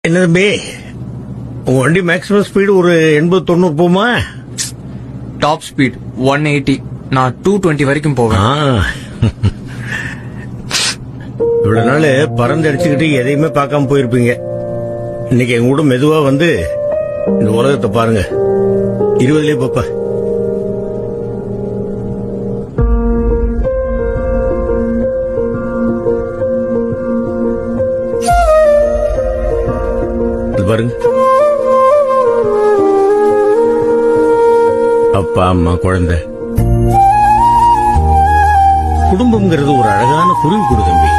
என்ன தம்பி, உங்க வண்டி மேக்ஸிமம் ஸ்பீடு ஒரு 80-90 போமா? Top speed 180. நான் 220 வரைக்கும் போவேன். இவ்வளவு நாள் பறந்து அடிச்சுக்கிட்டு எதையுமே பார்க்காம போயிருப்பீங்க. இன்னைக்கு எங்க கூட மெதுவா வந்து இந்த உலகத்தை பாருங்க. 20லயே பாப்பா. பாருங்க, அப்பா அம்மா குழந்தை. குடும்பம்ங்கிறது ஒரு அழகான குருவி கூடு தம்பி.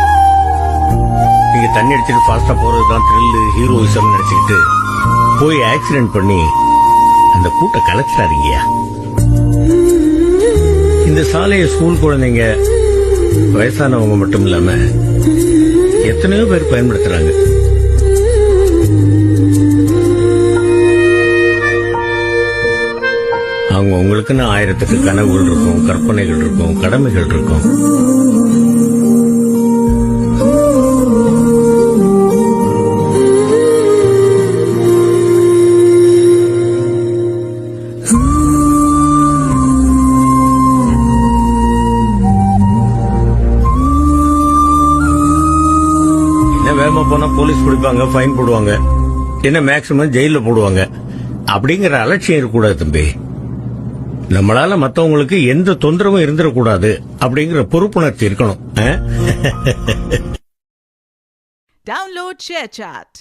நீங்க தண்ணி அடிச்சுட்டு ஃபாஸ்டா போறதுதான் த்ரில்லு, ஹீரோயிசம் நினைச்சுக்கிட்டு போய் ஆக்சிடென்ட் பண்ணி அந்த கூட்ட கலைச்சிட்டாருங்கய்யா. இந்த சாலையை ஸ்கூல் குழந்தைங்க, வயசானவங்க மட்டும் இல்லாம எத்தனையோ பேர் பயன்படுத்துறாங்க. அவங்க உங்களுக்குன்னு 1000 கனவுகள் இருக்கும், கற்பனைகள் இருக்கும், கடமைகள் இருக்கும். என்ன வேகமா போனா போலீஸ் பிடிப்பாங்க, ஃபைன் போடுவாங்க, என்ன மேக்சிமம் ஜெயில போடுவாங்க. அப்படிங்கிற அலட்சியம் இருக்கக்கூடாது தம்பி. நம்மளால மத்தவங்களுக்கு எந்த தொந்தரவும் இருந்துடக்கூடாது அப்படிங்கிற பொறுப்புணர்ச்சி இருக்கணும். Download ShareChat.